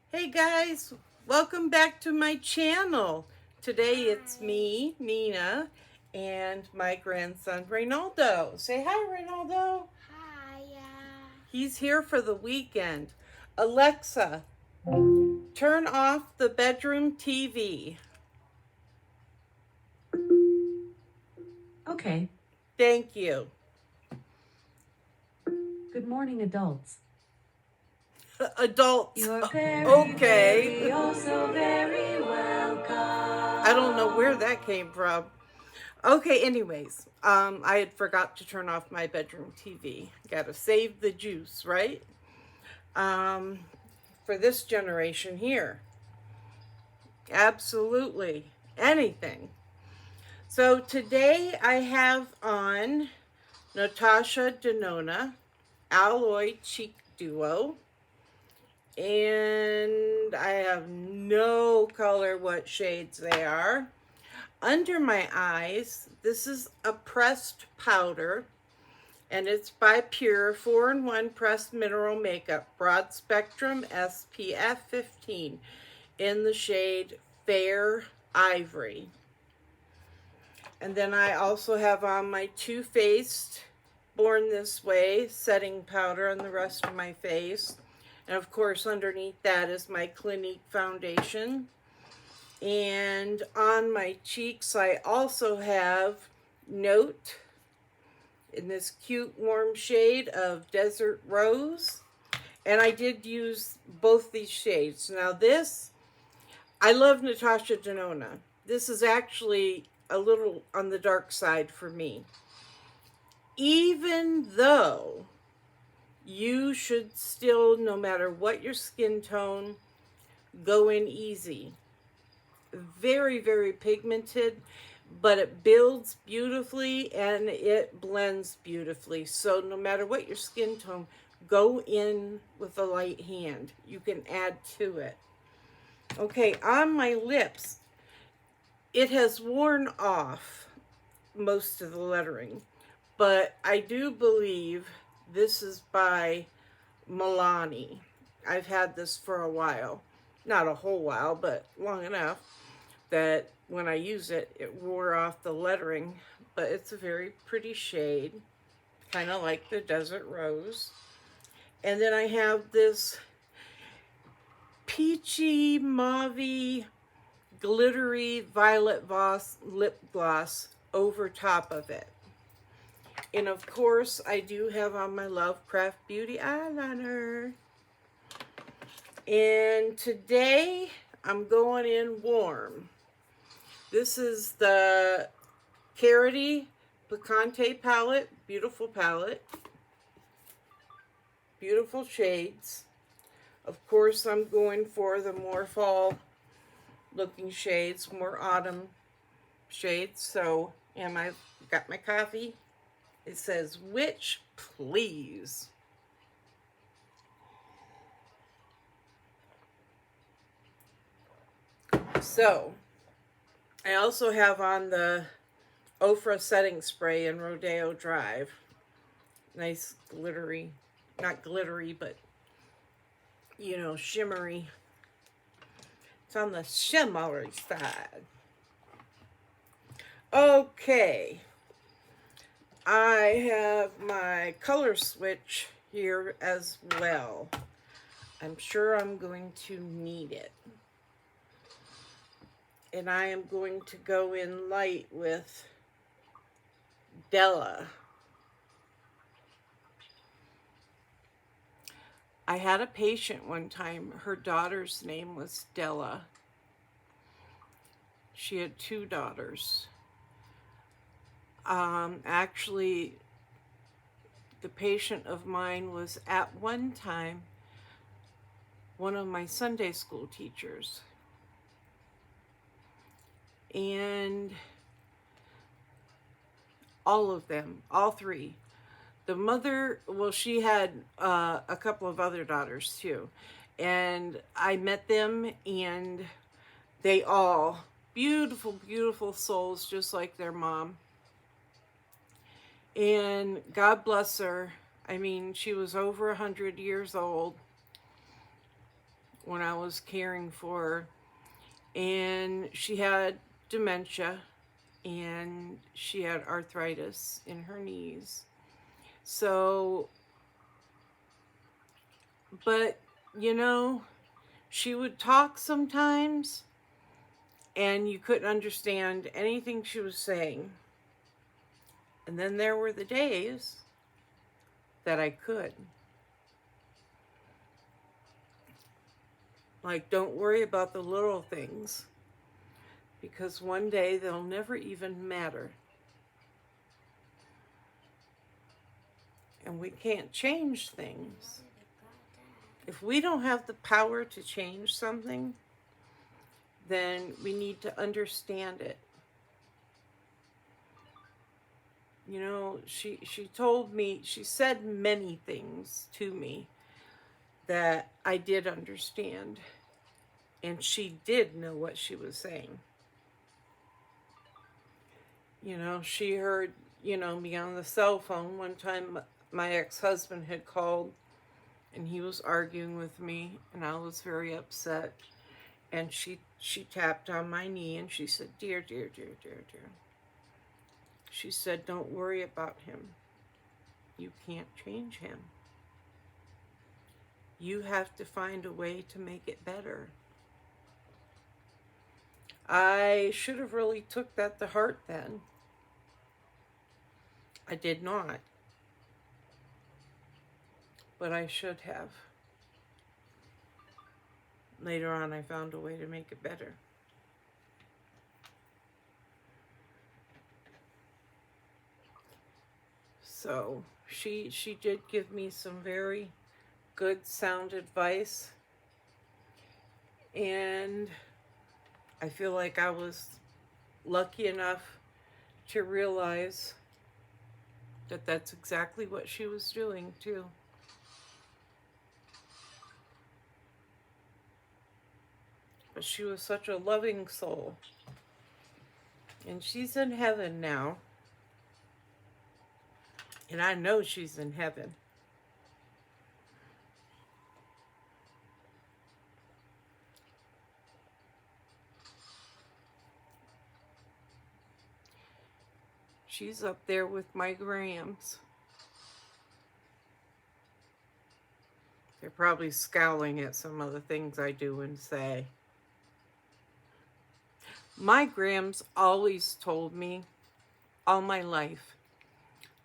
Hey guys, welcome back to my channel. Today it's me, Nina, and my grandson, Reynaldo. Say hi, Reynaldo. Hi. He's here for the weekend. Alexa, turn off the bedroom TV. Okay. Thank you. Good morning, adults. Adults. You're very, Okay. very, oh so very welcome. I don't know where that came from. Okay, anyways, I had forgot to turn off my bedroom TV. Gotta save the juice, right? Um, for this generation here. Absolutely. Anything. So today I have on Natasha Denona, Alloy Cheek Duo, and I have no color what shades they are. Under my eyes, this is a pressed powder, and it's by Pure 4-in-1 Pressed Mineral Makeup Broad Spectrum SPF 15 in the shade Fair Ivory. And then I also have on my Too Faced Born This Way setting powder on the rest of my face. And of course, underneath that is my Clinique foundation. And on my cheeks, I also have Note in this cute warm shade of Desert Rose. And I did use both these shades. Now this, I love Natasha Denona. This is actually a little on the dark side for me. Even though you should still, no matter what your skin tone, go in easy. Very, very pigmented, but it builds beautifully and it blends beautifully. So no matter what your skin tone, go in with a light hand. You can add to it. Okay, on my lips, it has worn off most of the lettering, but I do believe this is by Milani. I've had this for a while. Not a whole while, but long enough that when I use it, it wore off the lettering, but it's a very pretty shade, kind of like the Desert Rose. And then I have this peachy, mauvey, glittery Violet Voss lip gloss over top of it. And of course, I do have on my Lovecraft Beauty eyeliner. And today, I'm going in warm. This is the Carity Picante palette. Beautiful palette. Beautiful shades. Of course, I'm going for the more fall looking shades, more autumn shades. So, and I've got my coffee. It says, "Which, please?" So, I also have on the Ofra setting spray in Rodeo Drive. Nice glittery, not glittery, but you know, shimmery. It's on the shimmery side. Okay. I have my color switch here as well. I'm sure I'm going to need it. And I am going to go in light with Della. I had a patient one time, her daughter's name was Della. She had 2 daughters. Actually, the patient of mine was at one time one of my Sunday school teachers. And all of them, all 3. The mother, well, she had a couple of other daughters too. And I met them, and they all, beautiful, beautiful souls, just like their mom. And God bless her. I mean, she was over 100 years old when I was caring for her. And she had dementia and she had arthritis in her knees. So, but you know, she would talk sometimes and you couldn't understand anything she was saying. And then there were the days that I could. Like, don't worry about the little things, because one day they'll never even matter. And we can't change things. If we don't have the power to change something, then we need to understand it. You know, she told me, she said many things to me that I did understand. And she did know what she was saying. You know, she heard, me on the cell phone. One time my ex-husband had called and he was arguing with me and I was very upset. And she tapped on my knee and she said, "Dear, dear, dear, dear, dear." She said, "Don't worry about him. You can't change him. You have to find a way to make it better." I should have really took that to heart then. I did not. But I should have. Later on, I found a way to make it better. So she did give me some very good sound advice. And I feel like I was lucky enough to realize that that's exactly what she was doing too. But she was such a loving soul. And she's in heaven now. And I know she's in heaven. She's up there with my Grams. They're probably scowling at some of the things I do and say. My Grams always told me all my life,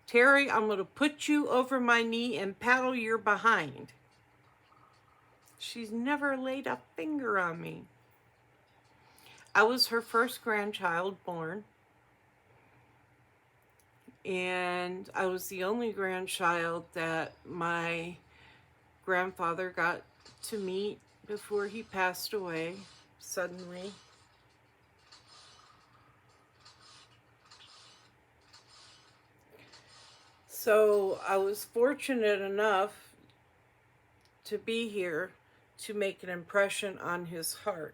"Terry, I'm going to put you over my knee and paddle your behind." She's never laid a finger on me. I was her first grandchild born. And I was the only grandchild that my grandfather got to meet before he passed away suddenly. So I was fortunate enough to be here to make an impression on his heart.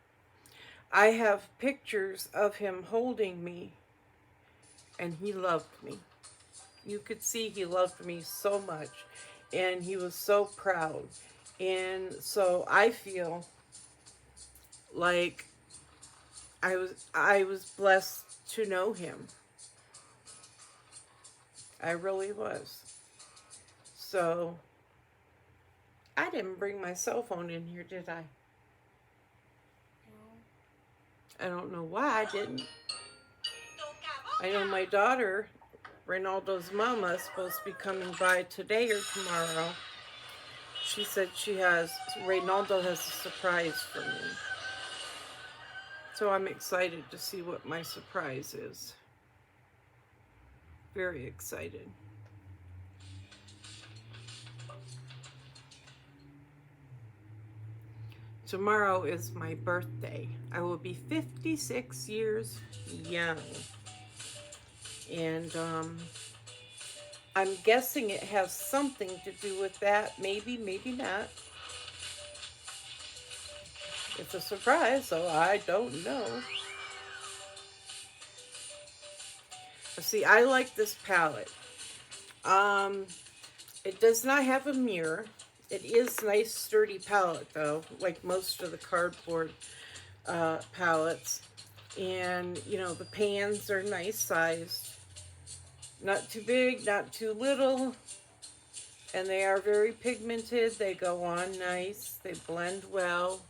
I have pictures of him holding me, and he loved me. You could see he loved me so much, and he was so proud. And so I feel like I was blessed to know him. I really was. So I didn't bring my cell phone in here, did I? No. I don't know why I didn't. I know my daughter, Reynaldo's mama, is supposed to be coming by today or tomorrow. She said Reynaldo has a surprise for me. So I'm excited to see what my surprise is. Very excited. Tomorrow is my birthday. I will be 56 years young. And I'm guessing it has something to do with that. Maybe, maybe not. It's a surprise, so I don't know. See, I like this palette. It does not have a mirror. It is nice sturdy palette though, like most of the cardboard palettes. And you know, the pans are nice sized. Not too big, not too little. And they are very pigmented. They go on nice. They blend well.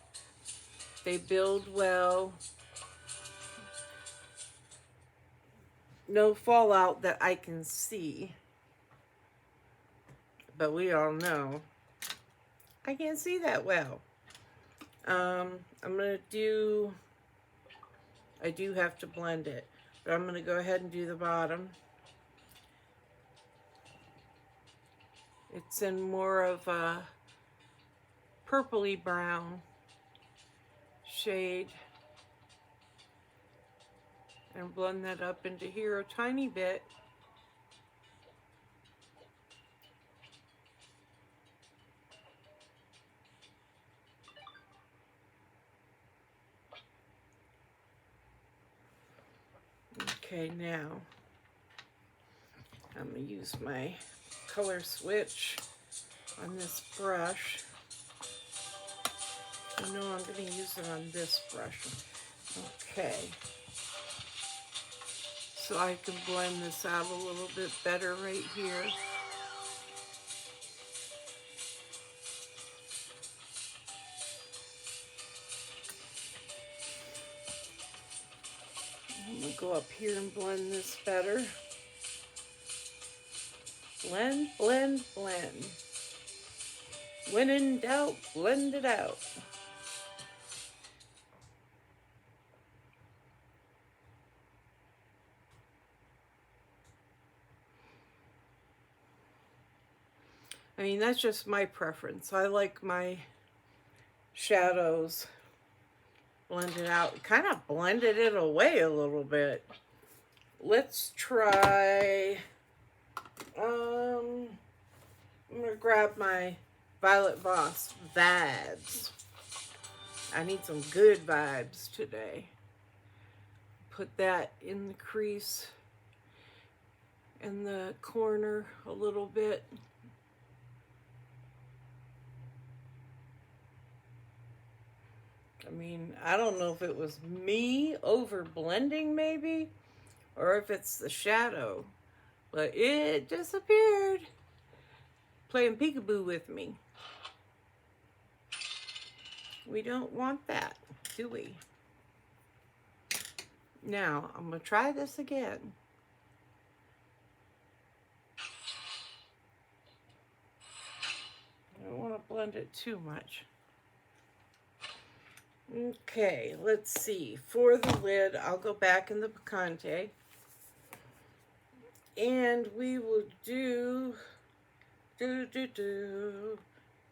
They build well. No fallout that I can see. But we all know I can't see that well. I'm going to do, I do have to blend it, but I'm going to go ahead and do the bottom. It's in more of a purpley brown shade. And blend that up into here a tiny bit. Okay, now I'm going to use my color switch on this brush. I know I'm going to use it on this brush. Okay. So I can blend this out a little bit better right here. I'm going to go up here and blend this better. Blend, blend, blend. When in doubt, blend it out. I mean, that's just my preference. I like my shadows blended out. Kind of blended it away a little bit. Let's try, I'm going to grab my Violet Voss Vibes. I need some good vibes today. Put that in the crease in the corner a little bit. I mean, I don't know if it was me over blending maybe, or if it's the shadow, but it disappeared. Playing peekaboo with me. We don't want that, do we? Now, I'm going to try this again. I don't want to blend it too much. Okay, let's see. For the lid, I'll go back in the Picante. And we will do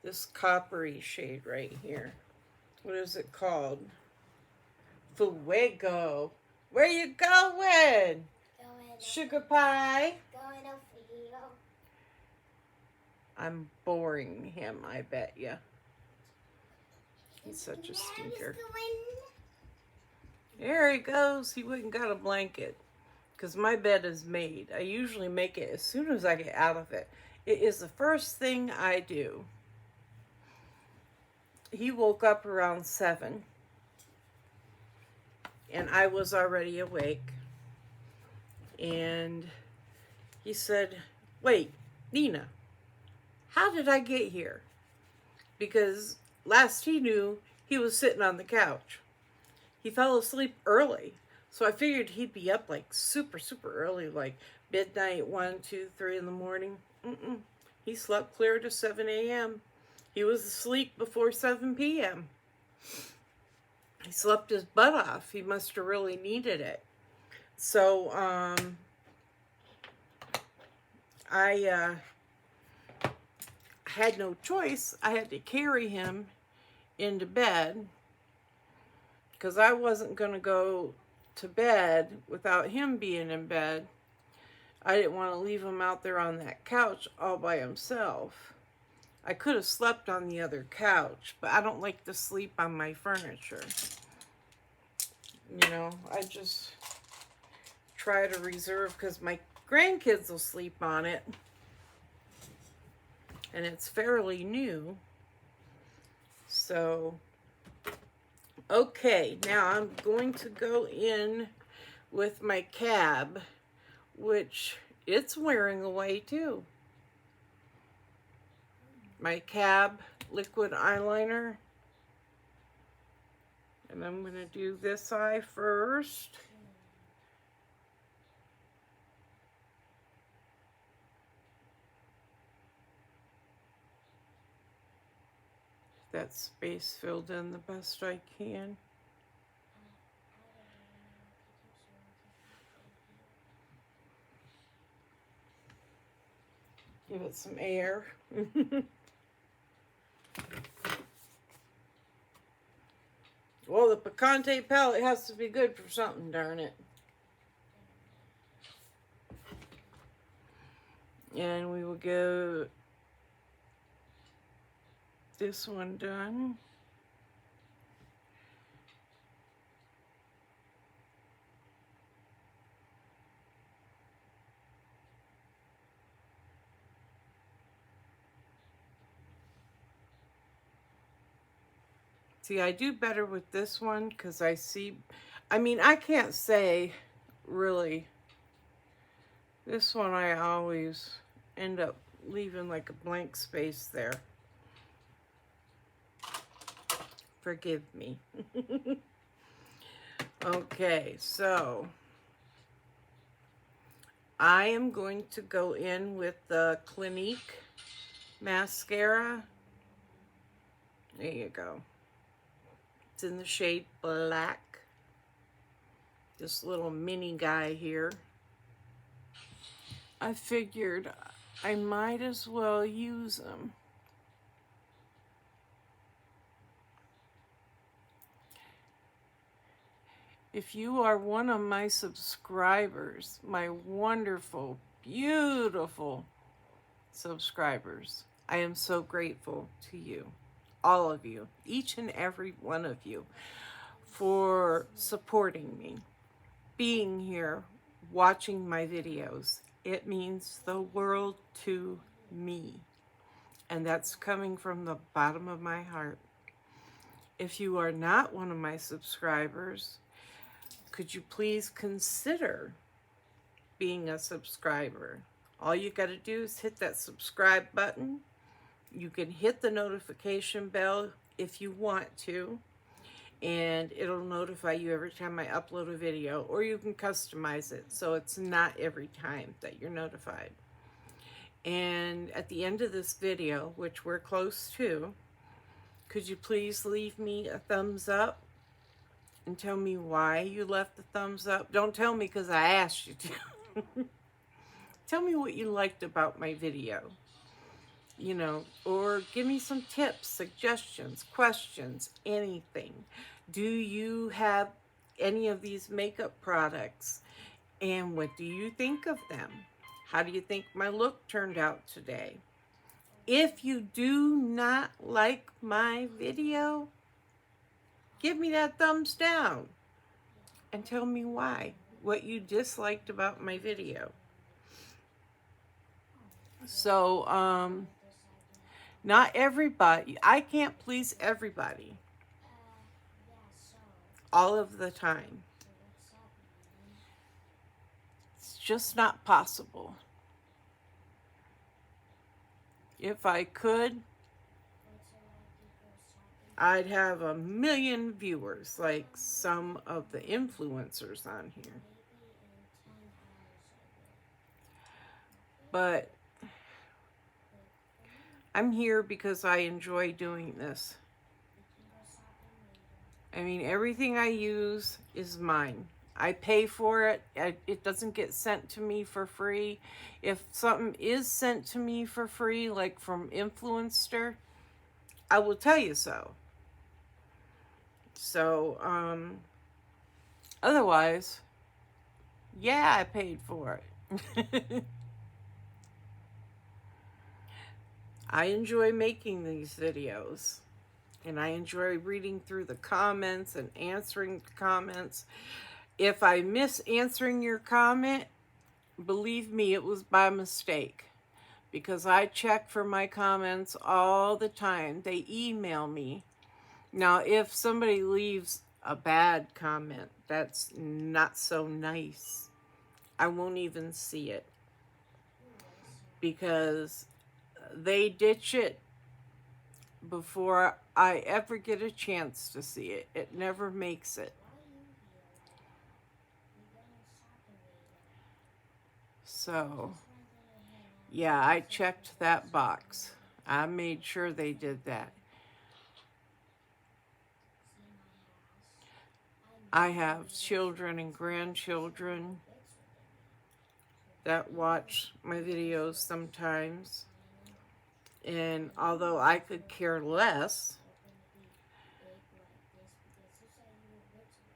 this coppery shade right here. What is it called? Fuego. Where you going? Shugga Pie. Going to Frio. I'm boring him, I bet ya. He's such a stinker. There he goes. He went and got a blanket. Because my bed is made. I usually make it as soon as I get out of it. It is the first thing I do. He woke up around 7. And I was already awake. And he said, "Wait, Nina, how did I get here?" Because last he knew, he was sitting on the couch. He fell asleep early. So I figured he'd be up like super, super early, like midnight, 1, 2, 3 in the morning. He slept clear to 7 a.m. He was asleep before 7 p.m. He slept his butt off. He must have really needed it. So, I had no choice. I had to carry him into bed because I wasn't going to go to bed without him being in bed. I didn't want to leave him out there on that couch all by himself. I could have slept on the other couch, but I don't like to sleep on my furniture. You know, I just try to reserve because my grandkids will sleep on it. and it's fairly new. So, okay, now I'm going to go in with my cab, which it's wearing away too. My cab liquid eyeliner. And I'm going to do this eye first. That space filled in the best I can. Give it some air. Well, the Picante palette has to be good for something, darn it. And we will get this one done. See, I do better with this one because I see, I mean, I can't say really. This one I always end up leaving like a blank space there. Forgive me. Okay, so I am going to go in with the Clinique mascara. There you go. It's in the shade Black. This little mini guy here. I figured I might as well use them. If you are one of my subscribers, my wonderful, beautiful subscribers, I am so grateful to you, all of you, each and every one of you, for supporting me, being here, watching my videos. It means the world to me, and that's coming from the bottom of my heart. If you are not one of my subscribers, could you please consider being a subscriber? All you got to do is hit that subscribe button. You can hit the notification bell if you want to, and it'll notify you every time I upload a video, or you can customize it so it's not every time that you're notified. And at the end of this video, which we're close to, could you please leave me a thumbs up and tell me why you left the thumbs up? Don't tell me because I asked you to. Tell me what you liked about my video, you know, or give me some tips, suggestions, questions, anything. Do you have any of these makeup products, and what do you think of them? How do you think my look turned out today? If you do not like my video, give me that thumbs down and tell me why, what you disliked about my video. So, not everybody, I can't please everybody all of the time. It's just not possible. If I could, I'd have 1 million viewers like some of the influencers on here. But I'm here because I enjoy doing this. I mean, everything I use is mine. I pay for it. It doesn't get sent to me for free. If something is sent to me for free, like from Influencer, I will tell you so. So, otherwise, yeah, I paid for it. I enjoy making these videos, and I enjoy reading through the comments and answering comments. If I miss answering your comment, believe me, it was by mistake. because I check for my comments all the time. They email me. Now, if somebody leaves a bad comment that's not so nice, I won't even see it because they ditch it before I ever get a chance to see it. It never makes it. So, yeah, I checked that box. I made sure they did that. I have children and grandchildren that watch my videos sometimes. And although I could care less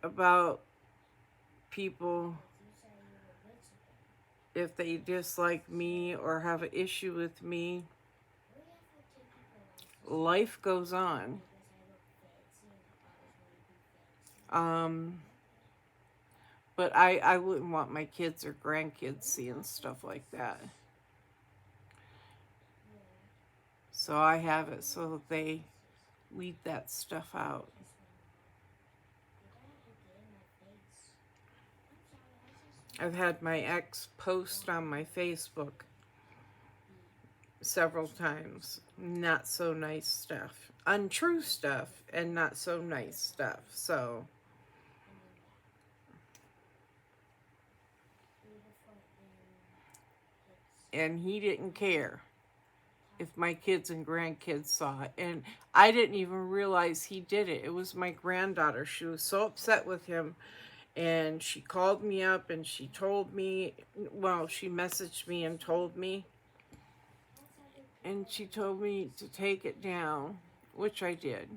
about people if they dislike me or have an issue with me, life goes on. But I wouldn't want my kids or grandkids seeing stuff like that. So I have it so they weed that stuff out. I've had my ex post on my Facebook several times. Not so nice stuff. Untrue stuff and not so nice stuff. So and he didn't care if my kids and grandkids saw it. And I didn't even realize he did it. It was my granddaughter. She was so upset with him. And she called me up and she told me, well, she messaged me and told me. And she told me to take it down, which I did.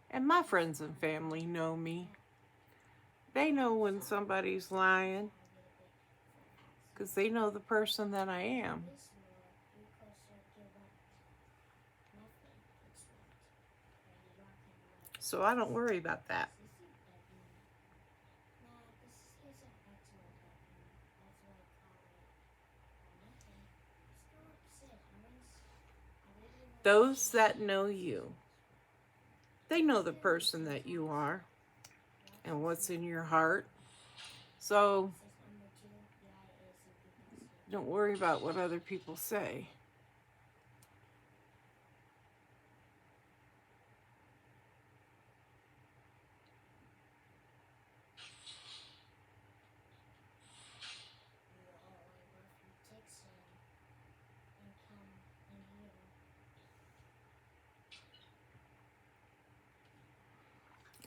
And my friends and family know me. They know when somebody's lying because they know the person that I am. So I don't worry about that. Those that know you, they know the person that you are and what's in your heart. So don't worry about what other people say.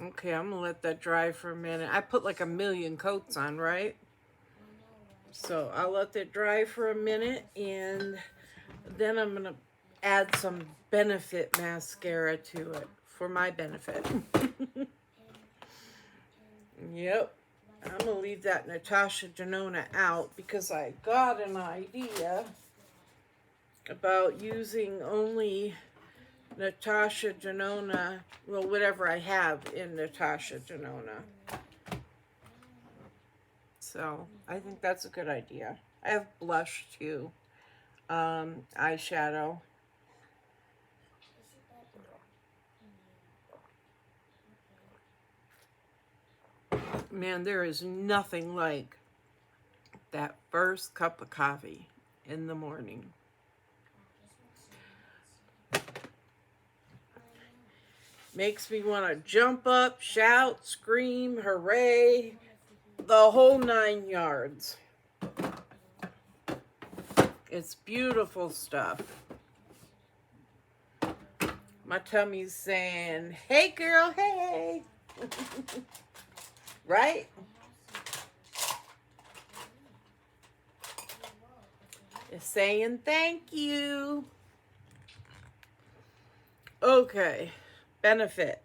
Okay, I'm gonna let that dry for a minute. I put like 1,000,000 coats on, right? So I'll let that dry for a minute and then I'm gonna add some benefit mascara to it for my benefit. Yep. I'm gonna leave that Natasha Denona out because I got an idea about using only Natasha Denona, well, whatever I have in Natasha Denona. So I think that's a good idea. I have blush too, eyeshadow. Man, there is nothing like that first cup of coffee in the morning. Makes me want to jump up, shout, scream, hooray, the whole 9 yards. It's beautiful stuff. My tummy's saying, hey girl, hey. Right? It's saying thank you. Okay. Benefit.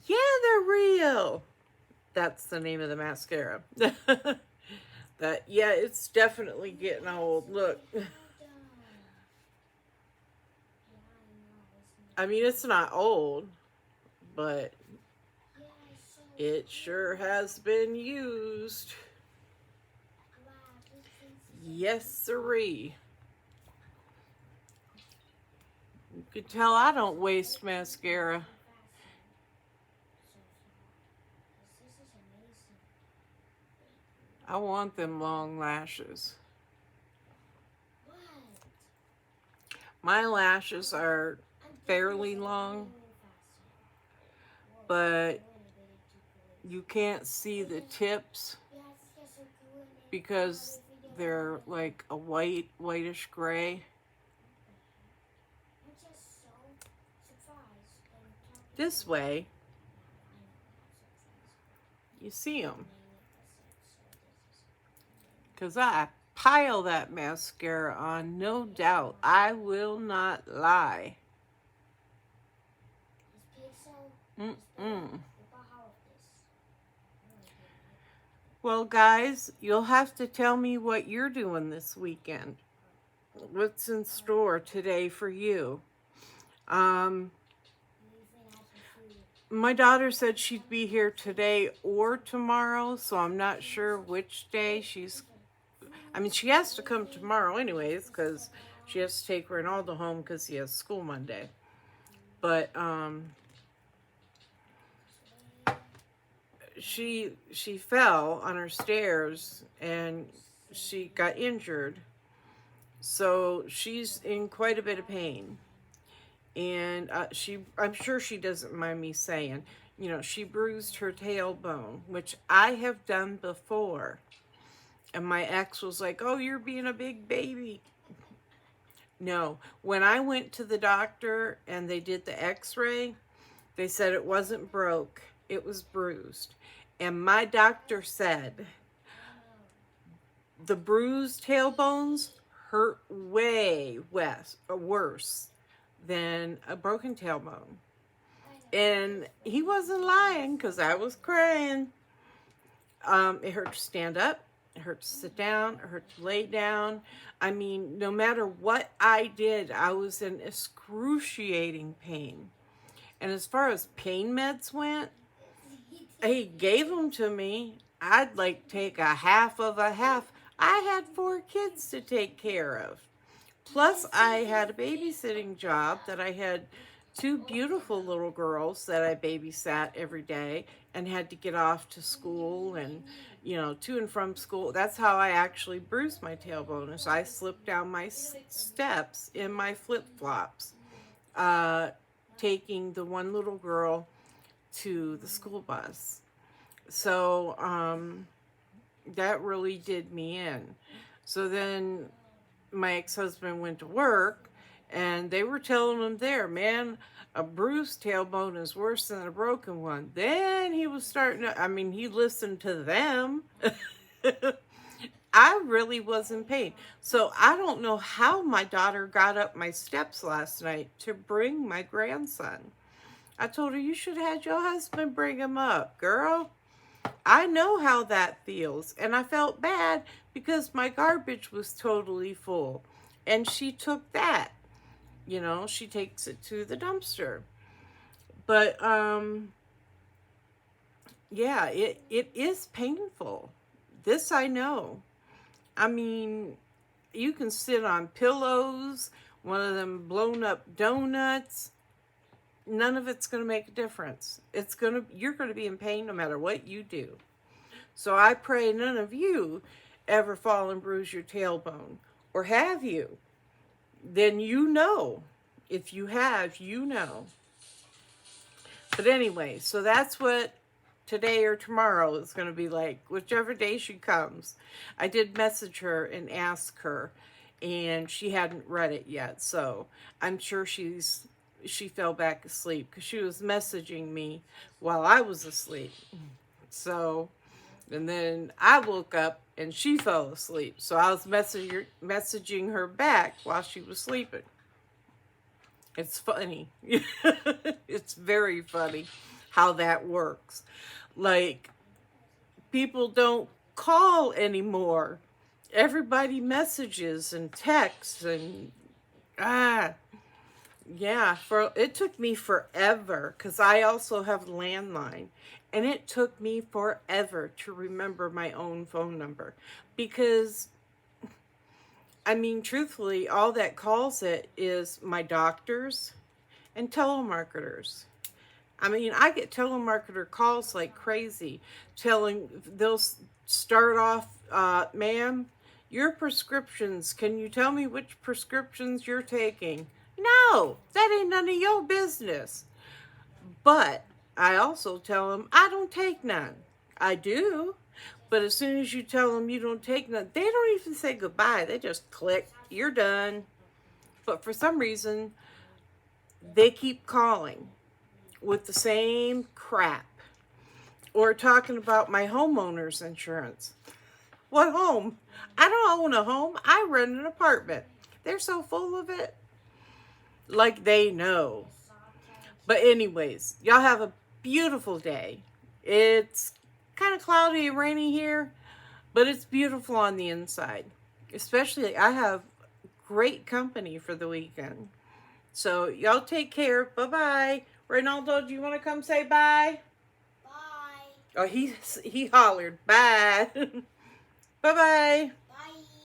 Yeah, they're real. That's the name of the mascara. Yeah, it's definitely getting old. Look. I mean, it's not old, but it sure has been used. Yes, sirree. You can tell I don't waste mascara. I want them long lashes. My lashes are fairly long, but you can't see the tips because they're like a whitish gray. This way, you see them. Because I pile that mascara on, no doubt. I will not lie. Mm-mm. Well, guys, you'll have to tell me what you're doing this weekend. What's in store today for you? My daughter said she'd be here today or tomorrow, so I'm not sure which day she's... I mean, she has to come tomorrow anyways, because she has to take Ronaldo home because he has school Monday. But, she fell on her stairs and she got injured. So she's in quite a bit of pain. And I'm sure she doesn't mind me saying, you know, she bruised her tailbone, which I have done before. And my ex was like, oh, you're being a big baby. No, when I went to the doctor and they did the x-ray, they said it wasn't broke, it was bruised. And my doctor said the bruised tailbones hurt way worse than a broken tailbone. And he wasn't lying because I was crying. It hurt to stand up. It hurt to sit down. It hurt to lay down. I mean, no matter what I did, I was in excruciating pain. And as far as pain meds went, he gave them to me. I'd like take a half of a half. I had 4 kids to take care of. Plus, I had a babysitting job that I had 2 beautiful little girls that I babysat every day and had to get off to school and, you know, to and from school. That's how I actually bruised my tailbone, is I slipped down my steps in my flip-flops, taking the one little girl to the school bus. So, that really did me in. So then my ex-husband went to work and they were telling him there, man, a bruised tailbone is worse than a broken one. Then he was starting to, I mean, he listened to them. I really was in pain. So I don't know how my daughter got up my steps last night to bring my grandson. I told her, you should have had your husband bring him up, girl. I know how that feels. And I felt bad because my garbage was totally full. And she took that. You know, she takes it to the dumpster. But, yeah, it is painful. This I know. I mean, you can sit on pillows, one of them blown up donuts. None of it's going to make a difference. You're going to be in pain no matter what you do. So I pray none of you ever fall and bruise your tailbone. Or have you? Then you know. If you have, you know. But anyway, so that's what today or tomorrow is going to be like, whichever day she comes. I did message her and ask her, and she hadn't read it yet. So I'm sure she fell back asleep because she was messaging me while I was asleep. So, and then I woke up and she fell asleep. So I was messaging her back while she was sleeping. It's funny. It's very funny how that works. Like, people don't call anymore. Everybody messages and texts and Yeah, it took me forever because I also have landline, and it took me forever to remember my own phone number because I mean, truthfully, all that calls it is my doctors and telemarketers. I mean, I get telemarketer calls like crazy, they'll start off, ma'am, your prescriptions, can you tell me which prescriptions you're taking? No, that ain't none of your business. But I also tell them I don't take none. I do. But as soon as you tell them you don't take none, they don't even say goodbye. They just click, you're done. But for some reason, they keep calling with the same crap or talking about my homeowner's insurance. What home? I don't own a home. I rent an apartment. They're so full of it. Like they know. But anyways, y'all have a beautiful day. It's kind of cloudy and rainy here, but it's beautiful on the inside. Especially I have great company for the weekend. So y'all take care. Bye-bye. Reynaldo, do you want to come say bye? Bye. Oh, he hollered bye. Bye-bye.